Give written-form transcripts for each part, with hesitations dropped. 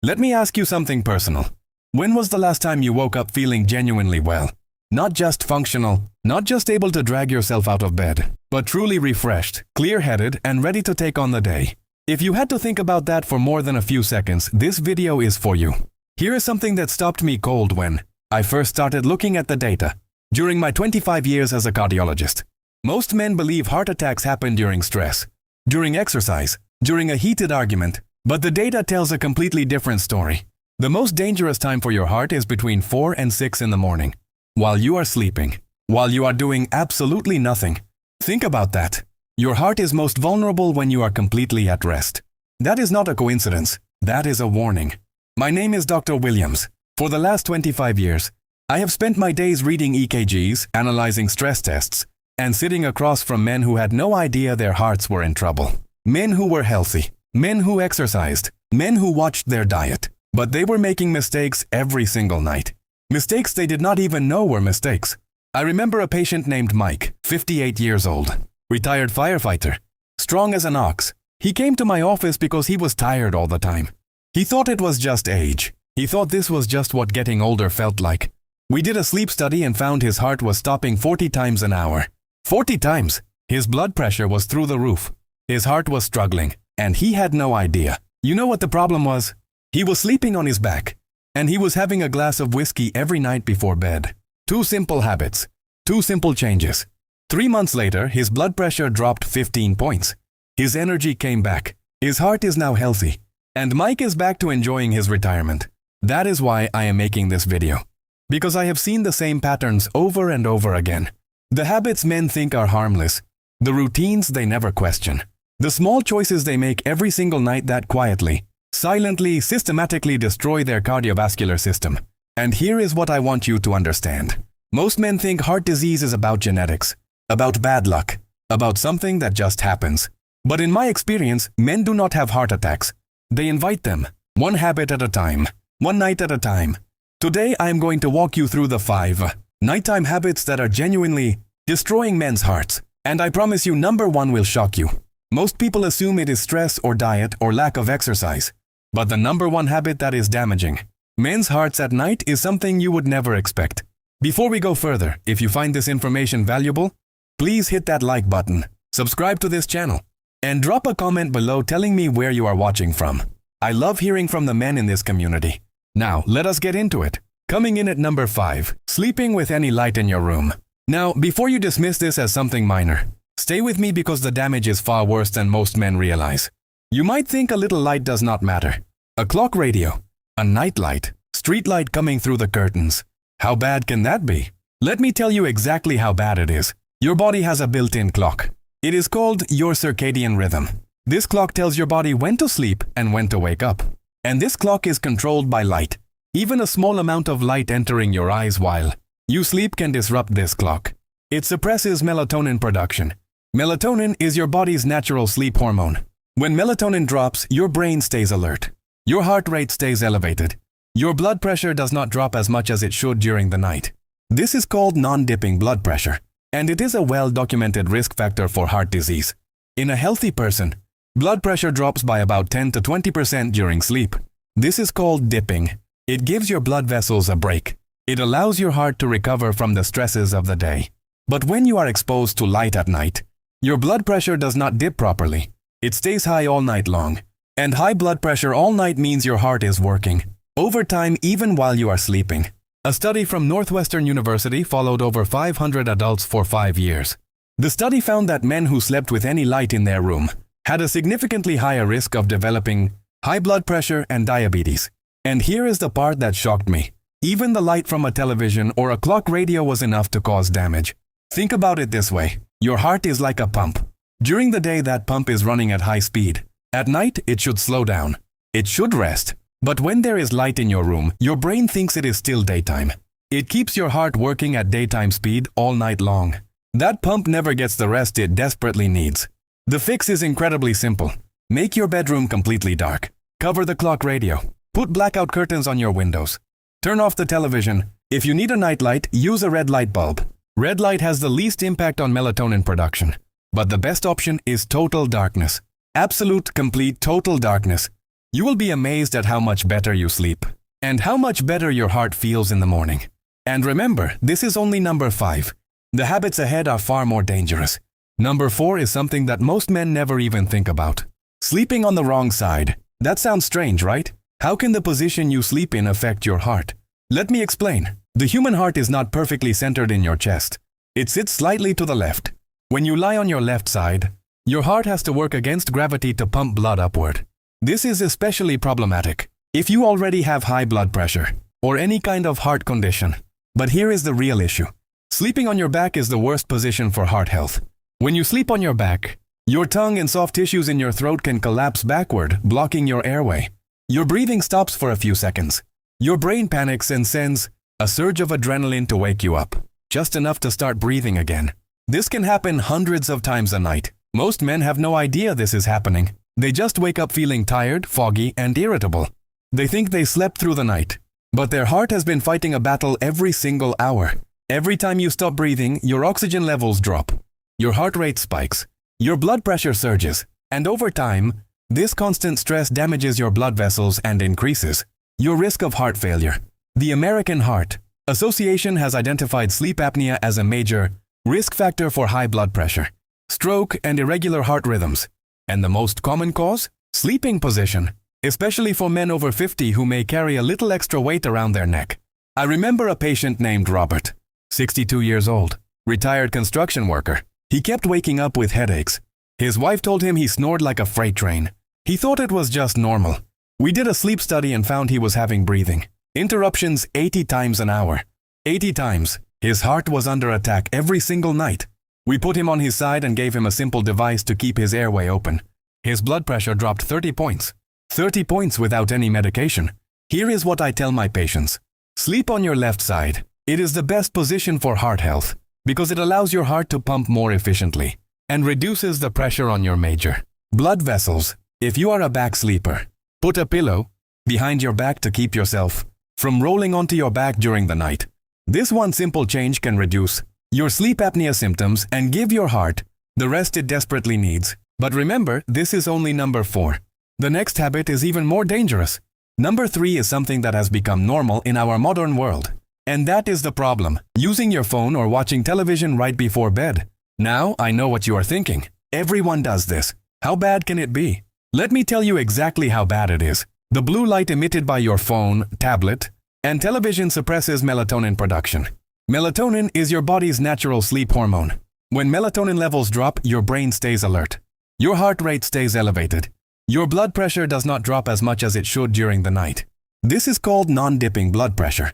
Let me ask you something personal. When was the last time you woke up feeling genuinely well? Not just functional, not just able to drag yourself out of bed, but truly refreshed, clear-headed, and ready to take on the day. If you had to think about that for more than a few seconds, this video is for you. Here is something that stopped me cold when I first started looking at the data. During my 25 years as a cardiologist, most men believe heart attacks happen during stress, during exercise, during a heated argument, but the data tells a completely different story. The most dangerous time for your heart is between 4 and 6 in the morning, while you are sleeping, while you are doing absolutely nothing. Think about that. Your heart is most vulnerable when you are completely at rest. That is not a coincidence. That is a warning. My name is Dr. Williams. For the last 25 years, I have spent my days reading EKGs, analyzing stress tests, and sitting across from men who had no idea their hearts were in trouble. Men who were healthy, men who exercised, men who watched their diet. But they were making mistakes every single night. Mistakes they did not even know were mistakes. I remember a patient named Mike, 58 years old, retired firefighter, strong as an ox. He came to my office because he was tired all the time. He thought it was just age. He thought this was just what getting older felt like. We did a sleep study and found his heart was stopping 40 times an hour. 40 times! His blood pressure was through the roof. His heart was struggling, and he had no idea. You know what the problem was? He was sleeping on his back, and he was having a glass of whiskey every night before bed. 2 simple habits, 2 simple changes. 3 months later, his blood pressure dropped 15 points. His energy came back. His heart is now healthy, and Mike is back to enjoying his retirement. That is why I am making this video. Because I have seen the same patterns over and over again. The habits men think are harmless, the routines they never question, the small choices they make every single night that quietly, silently, systematically destroy their cardiovascular system. And here is what I want you to understand. Most men think heart disease is about genetics, about bad luck, about something that just happens. But in my experience, men do not have heart attacks. They invite them, one habit at a time, one night at a time. Today I am going to walk you through the 5 nighttime habits that are genuinely destroying men's hearts. And I promise you, number 1 will shock you. Most people assume it is stress or diet or lack of exercise. But the number 1 habit that is damaging men's hearts at night is something you would never expect. Before we go further, if you find this information valuable, please hit that like button, subscribe to this channel, and drop a comment below telling me where you are watching from. I love hearing from the men in this community. Now, let us get into it. Coming in at number 5, sleeping with any light in your room. Now, before you dismiss this as something minor, stay with me because the damage is far worse than most men realize. You might think a little light does not matter. A clock radio, a night light, street light coming through the curtains. How bad can that be? Let me tell you exactly how bad it is. Your body has a built-in clock. It is called your circadian rhythm. This clock tells your body when to sleep and when to wake up. And this clock is controlled by light. Even a small amount of light entering your eyes while you sleep can disrupt this clock. It suppresses melatonin production. Melatonin is your body's natural sleep hormone. When melatonin drops, your brain stays alert. Your heart rate stays elevated. Your blood pressure does not drop as much as it should during the night. This is called non-dipping blood pressure, and it is a well-documented risk factor for heart disease. In a healthy person, blood pressure drops by about 10 to 20% during sleep. This is called dipping. It gives your blood vessels a break. It allows your heart to recover from the stresses of the day. But when you are exposed to light at night, your blood pressure does not dip properly. It stays high all night long. And high blood pressure all night means your heart is working overtime even while you are sleeping. A study from Northwestern University followed over 500 adults for 5 years. The study found that men who slept with any light in their room had a significantly higher risk of developing high blood pressure and diabetes. And here is the part that shocked me. Even the light from a television or a clock radio was enough to cause damage. Think about it this way. Your heart is like a pump. During the day, that pump is running at high speed. At night, it should slow down. It should rest. But when there is light in your room, your brain thinks it is still daytime. It keeps your heart working at daytime speed all night long. That pump never gets the rest it desperately needs. The fix is incredibly simple. Make your bedroom completely dark. Cover the clock radio. Put blackout curtains on your windows. Turn off the television. If you need a nightlight, use a red light bulb. Red light has the least impact on melatonin production. But the best option is total darkness. Absolute, complete, total darkness. You will be amazed at how much better you sleep and how much better your heart feels in the morning. And remember, this is only number 5. The habits ahead are far more dangerous. Number 4 is something that most men never even think about. Sleeping on the wrong side. That sounds strange, right? How can the position you sleep in affect your heart? Let me explain. The human heart is not perfectly centered in your chest. It sits slightly to the left. When you lie on your left side, your heart has to work against gravity to pump blood upward. This is especially problematic if you already have high blood pressure or any kind of heart condition. But here is the real issue. Sleeping on your back is the worst position for heart health. When you sleep on your back, your tongue and soft tissues in your throat can collapse backward, blocking your airway. Your breathing stops for a few seconds. Your brain panics and sends a surge of adrenaline to wake you up, just enough to start breathing again. This can happen hundreds of times a night. Most men have no idea this is happening. They just wake up feeling tired, foggy, and irritable. They think they slept through the night, but their heart has been fighting a battle every single hour. Every time you stop breathing, your oxygen levels drop. Your heart rate spikes. Your blood pressure surges. And over time, this constant stress damages your blood vessels and increases your risk of heart failure. The American Heart Association has identified sleep apnea as a major risk factor for high blood pressure, stroke, and irregular heart rhythms. And the most common cause? Sleeping position, especially for men over 50 who may carry a little extra weight around their neck. I remember a patient named Robert, 62 years old, retired construction worker. He kept waking up with headaches. His wife told him he snored like a freight train. He thought it was just normal. We did a sleep study and found he was having breathing interruptions 80 times an hour. 80 times. His heart was under attack every single night. We put him on his side and gave him a simple device to keep his airway open. His blood pressure dropped 30 points. 30 points without any medication. Here is what I tell my patients. Sleep on your left side. It is the best position for heart health because it allows your heart to pump more efficiently and reduces the pressure on your major blood vessels. If you are a back sleeper, put a pillow behind your back to keep yourself from rolling onto your back during the night. This one simple change can reduce your sleep apnea symptoms and give your heart the rest it desperately needs. But remember, this is only number 4. The next habit is even more dangerous. Number 3 is something that has become normal in our modern world. And that is the problem, using your phone or watching television right before bed. Now, I know what you are thinking. Everyone does this. How bad can it be? Let me tell you exactly how bad it is. The blue light emitted by your phone, tablet, and television suppresses melatonin production. Melatonin is your body's natural sleep hormone. When melatonin levels drop, your brain stays alert. Your heart rate stays elevated. Your blood pressure does not drop as much as it should during the night. This is called non-dipping blood pressure,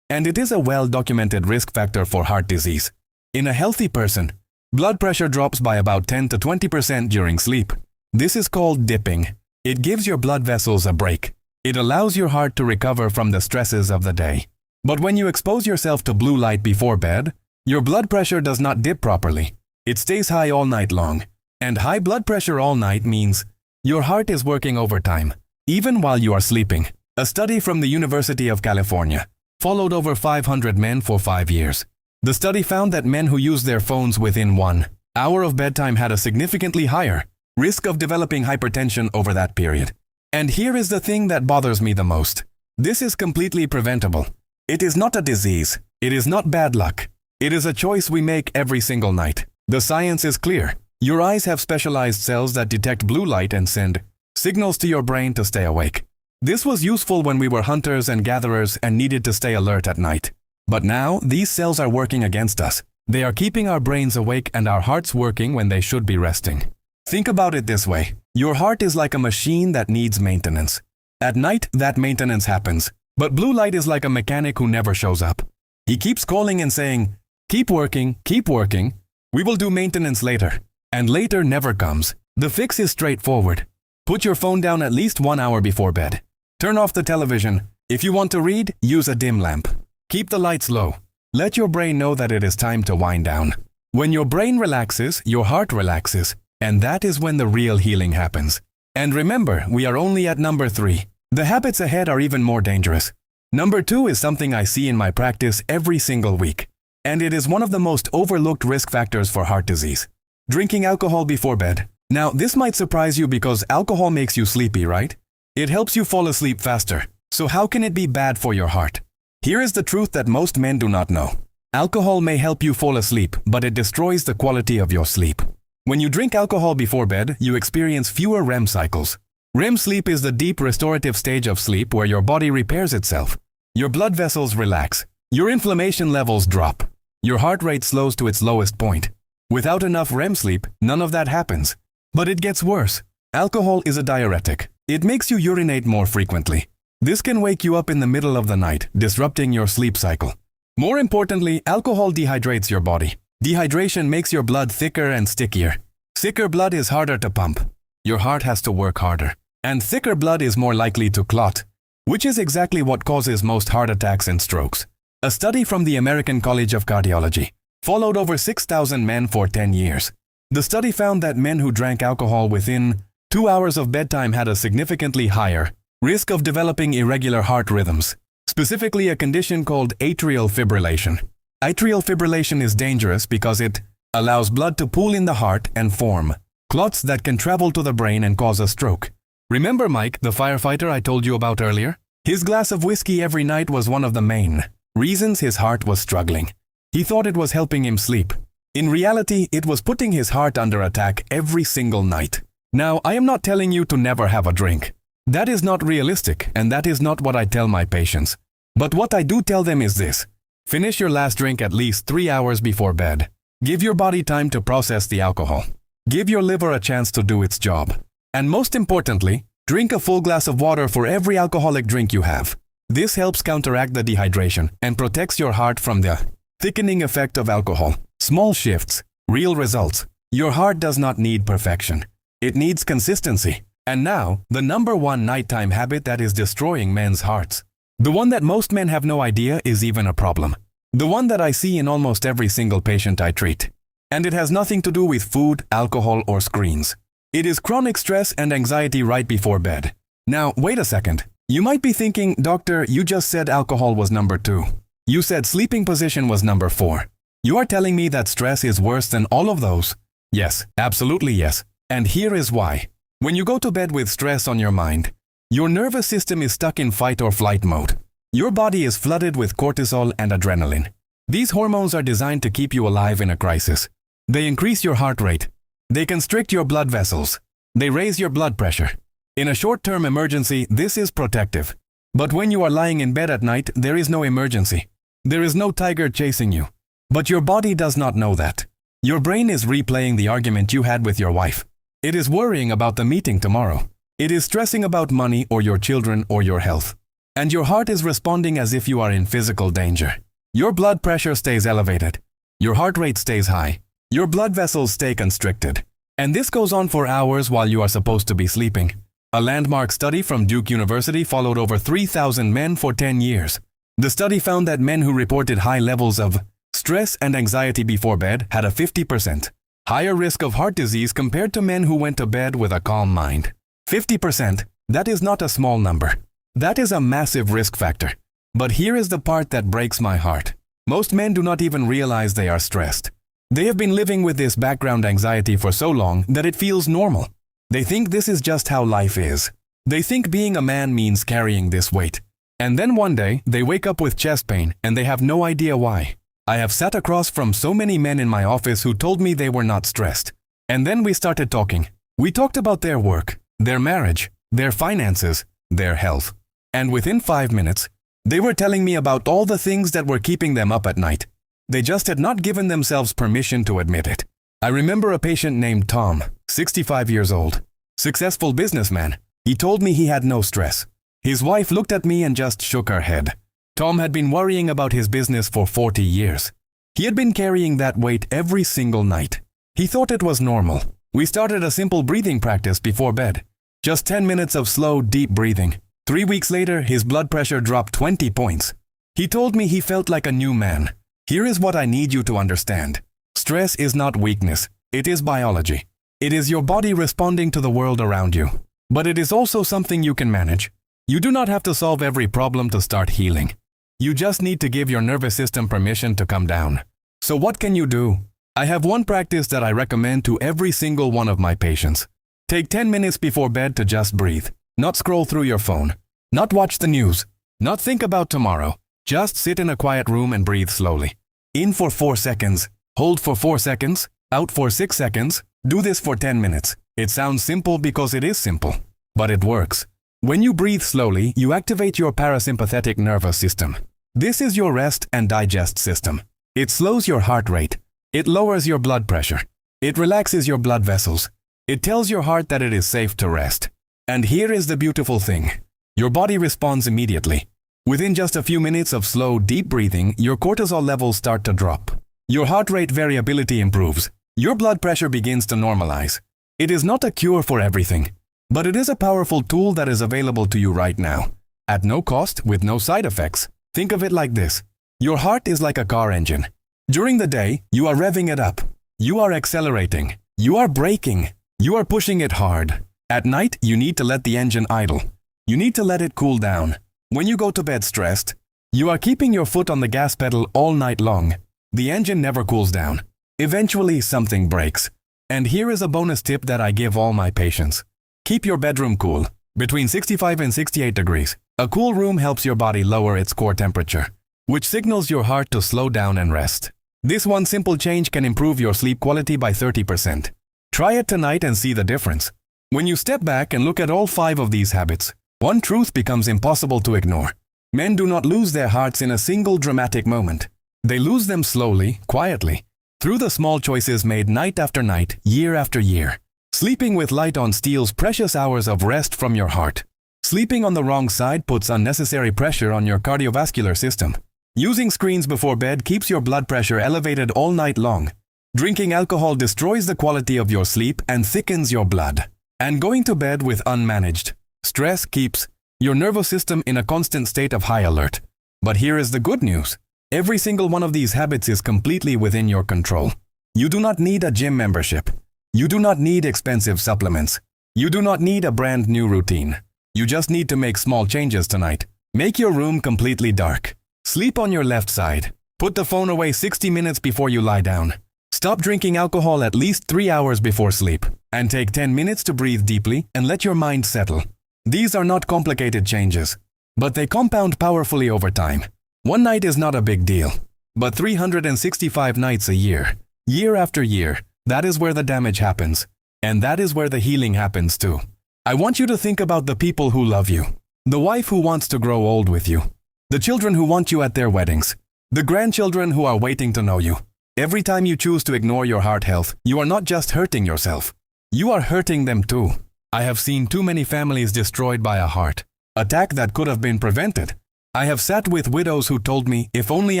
and it is a well-documented risk factor for heart disease. In a healthy person, blood pressure drops by about 10 to 20% during sleep. This is called dipping. It gives your blood vessels a break. It allows your heart to recover from the stresses of the day. But when you expose yourself to blue light before bed, your blood pressure does not dip properly. It stays high all night long. And high blood pressure all night means your heart is working overtime, even while you are sleeping. A study from the University of California followed over 500 men for 5 years. The study found that men who used their phones within 1 hour of bedtime had a significantly higher risk of developing hypertension over that period. And here is the thing that bothers me the most. This is completely preventable. It is not a disease. It is not bad luck. It is a choice we make every single night. The science is clear. Your eyes have specialized cells that detect blue light and send signals to your brain to stay awake. This was useful when we were hunters and gatherers and needed to stay alert at night. But now, these cells are working against us. They are keeping our brains awake and our hearts working when they should be resting. Think about it this way. Your heart is like a machine that needs maintenance. At night, that maintenance happens. But blue light is like a mechanic who never shows up. He keeps calling and saying, keep working, we will do maintenance later. And later never comes. The fix is straightforward. Put your phone down at least 1 hour before bed. Turn off the television. If you want to read, use a dim lamp. Keep the lights low. Let your brain know that it is time to wind down. When your brain relaxes, your heart relaxes. And that is when the real healing happens. And remember, we are only at number 3. The habits ahead are even more dangerous. Number 2 is something I see in my practice every single week. And it is one of the most overlooked risk factors for heart disease. Drinking alcohol before bed. Now, this might surprise you because alcohol makes you sleepy, right? It helps you fall asleep faster. So how can it be bad for your heart? Here is the truth that most men do not know. Alcohol may help you fall asleep, but it destroys the quality of your sleep. When you drink alcohol before bed, you experience fewer REM cycles. REM sleep is the deep restorative stage of sleep where your body repairs itself. Your blood vessels relax. Your inflammation levels drop. Your heart rate slows to its lowest point. Without enough REM sleep, none of that happens. But it gets worse. Alcohol is a diuretic. It makes you urinate more frequently. This can wake you up in the middle of the night, disrupting your sleep cycle. More importantly, alcohol dehydrates your body. Dehydration makes your blood thicker and stickier. Thicker blood is harder to pump. Your heart has to work harder. And thicker blood is more likely to clot, which is exactly what causes most heart attacks and strokes. A study from the American College of Cardiology followed over 6,000 men for 10 years. The study found that men who drank alcohol within 2 hours of bedtime had a significantly higher risk of developing irregular heart rhythms, specifically a condition called atrial fibrillation. Atrial fibrillation is dangerous because it allows blood to pool in the heart and form clots that can travel to the brain and cause a stroke. Remember Mike, the firefighter I told you about earlier? His glass of whiskey every night was one of the main reasons his heart was struggling. He thought it was helping him sleep. In reality, it was putting his heart under attack every single night. Now, I am not telling you to never have a drink. That is not realistic, and that is not what I tell my patients. But what I do tell them is this. Finish your last drink at least 3 hours before bed. Give your body time to process the alcohol. Give your liver a chance to do its job. And most importantly, drink a full glass of water for every alcoholic drink you have. This helps counteract the dehydration and protects your heart from the thickening effect of alcohol. Small shifts, real results. Your heart does not need perfection. It needs consistency. And now, the number one nighttime habit that is destroying men's hearts. The one that most men have no idea is even a problem. The one that I see in almost every single patient I treat. And it has nothing to do with food, alcohol, or screens. It is chronic stress and anxiety right before bed. Now, wait a second. You might be thinking, Doctor, you just said alcohol was number 2. You said sleeping position was number 4. You are telling me that stress is worse than all of those? Yes, absolutely yes. And here is why. When you go to bed with stress on your mind, your nervous system is stuck in fight or flight mode. Your body is flooded with cortisol and adrenaline. These hormones are designed to keep you alive in a crisis. They increase your heart rate. They constrict your blood vessels. They raise your blood pressure. In a short-term emergency, this is protective. But when you are lying in bed at night, there is no emergency. There is no tiger chasing you. But your body does not know that. Your brain is replaying the argument you had with your wife. It is worrying about the meeting tomorrow. It is stressing about money or your children or your health. And your heart is responding as if you are in physical danger. Your blood pressure stays elevated. Your heart rate stays high. Your blood vessels stay constricted. And this goes on for hours while you are supposed to be sleeping. A landmark study from Duke University followed over 3,000 men for 10 years. The study found that men who reported high levels of stress and anxiety before bed had a 50% higher risk of heart disease compared to men who went to bed with a calm mind. 50%, that is not a small number. That is a massive risk factor. But here is the part that breaks my heart. Most men do not even realize they are stressed. They have been living with this background anxiety for so long that it feels normal. They think this is just how life is. They think being a man means carrying this weight. And then one day, they wake up with chest pain and they have no idea why. I have sat across from so many men in my office who told me they were not stressed. And then we started talking. We talked about their work, their marriage, their finances, their health. And within 5 minutes, they were telling me about all the things that were keeping them up at night. They just had not given themselves permission to admit it. I remember a patient named Tom, 65 years old, successful businessman. He told me he had no stress. His wife looked at me and just shook her head. Tom had been worrying about his business for 40 years. He had been carrying that weight every single night. He thought it was normal. We started a simple breathing practice before bed. Just 10 minutes of slow, deep breathing. 3 weeks later, his blood pressure dropped 20 points. He told me he felt like a new man. Here is what I need you to understand. Stress is not weakness. It is biology. It is your body responding to the world around you. But it is also something you can manage. You do not have to solve every problem to start healing. You just need to give your nervous system permission to come down. So what can you do? I have one practice that I recommend to every single one of my patients. Take 10 minutes before bed to just breathe. Not scroll through your phone. Not watch the news. Not think about tomorrow. Just sit in a quiet room and breathe slowly. In for 4 seconds. Hold for 4 seconds. Out for 6 seconds. Do this for 10 minutes. It sounds simple because it is simple. But it works. When you breathe slowly, you activate your parasympathetic nervous system. This is your rest and digest system. It slows your heart rate. It lowers your blood pressure. It relaxes your blood vessels. It tells your heart that it is safe to rest. And here is the beautiful thing. Your body responds immediately. Within just a few minutes of slow, deep breathing, your cortisol levels start to drop. Your heart rate variability improves. Your blood pressure begins to normalize. It is not a cure for everything, but it is a powerful tool that is available to you right now. At no cost, with no side effects. Think of it like this. Your heart is like a car engine. During the day, you are revving it up. You are accelerating. You are braking. You are pushing it hard. At night, you need to let the engine idle. You need to let it cool down. When you go to bed stressed, you are keeping your foot on the gas pedal all night long. The engine never cools down. Eventually, something breaks. And here is a bonus tip that I give all my patients. Keep your bedroom cool, between 65 and 68 degrees. A cool room helps your body lower its core temperature, which signals your heart to slow down and rest. This one simple change can improve your sleep quality by 30%. Try it tonight and see the difference. When you step back and look at all 5 of these habits, one truth becomes impossible to ignore. Men do not lose their hearts in a single dramatic moment. They lose them slowly, quietly, through the small choices made night after night, year after year. Sleeping with light on steals precious hours of rest from your heart. Sleeping on the wrong side puts unnecessary pressure on your cardiovascular system. Using screens before bed keeps your blood pressure elevated all night long. Drinking alcohol destroys the quality of your sleep and thickens your blood. And going to bed with unmanaged stress keeps your nervous system in a constant state of high alert. But here is the good news. Every single one of these habits is completely within your control. You do not need a gym membership. You do not need expensive supplements. You do not need a brand new routine. You just need to make small changes tonight. Make your room completely dark. Sleep on your left side. Put the phone away 60 minutes before you lie down. Stop drinking alcohol at least 3 hours before sleep. And take 10 minutes to breathe deeply and let your mind settle. These are not complicated changes, but they compound powerfully over time. One night is not a big deal, but 365 nights a year, year after year, that is where the damage happens. And that is where the healing happens too. I want you to think about the people who love you, the wife who wants to grow old with you, the children who want you at their weddings, the grandchildren who are waiting to know you. Every time you choose to ignore your heart health, you are not just hurting yourself. You are hurting them too. I have seen too many families destroyed by a heart attack that could have been prevented. I have sat with widows who told me, if only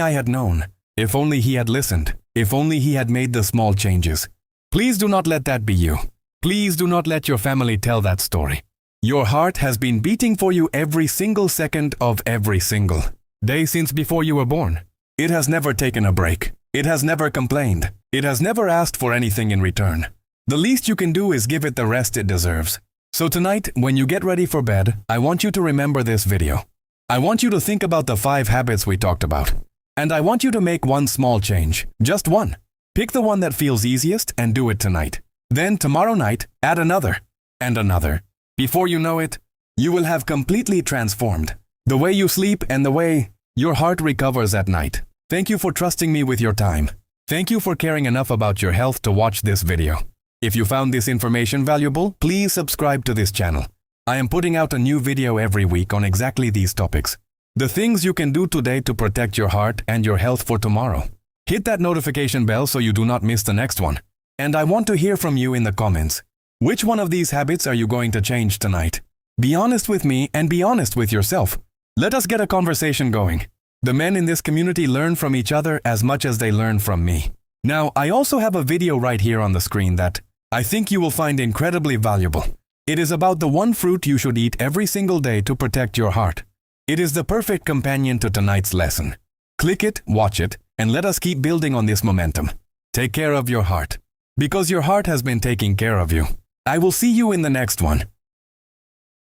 I had known, if only he had listened, if only he had made the small changes. Please do not let that be you. Please do not let your family tell that story. Your heart has been beating for you every single second of every single day since before you were born. It has never taken a break. It has never complained. It has never asked for anything in return. The least you can do is give it the rest it deserves. So tonight, when you get ready for bed, I want you to remember this video. I want you to think about the 5 habits we talked about. And I want you to make one small change. Just one. Pick the one that feels easiest and do it tonight. Then tomorrow night, add another. And another. Before you know it, you will have completely transformed the way you sleep and the way your heart recovers at night. Thank you for trusting me with your time. Thank you for caring enough about your health to watch this video. If you found this information valuable, please subscribe to this channel. I am putting out a new video every week on exactly these topics. The things you can do today to protect your heart and your health for tomorrow. Hit that notification bell so you do not miss the next one. And I want to hear from you in the comments. Which one of these habits are you going to change tonight? Be honest with me and be honest with yourself. Let us get a conversation going. The men in this community learn from each other as much as they learn from me. Now, I also have a video right here on the screen that I think you will find incredibly valuable. It is about the one fruit you should eat every single day to protect your heart. It is the perfect companion to tonight's lesson. Click it, watch it, and let us keep building on this momentum. Take care of your heart, because your heart has been taking care of you. I will see you in the next one.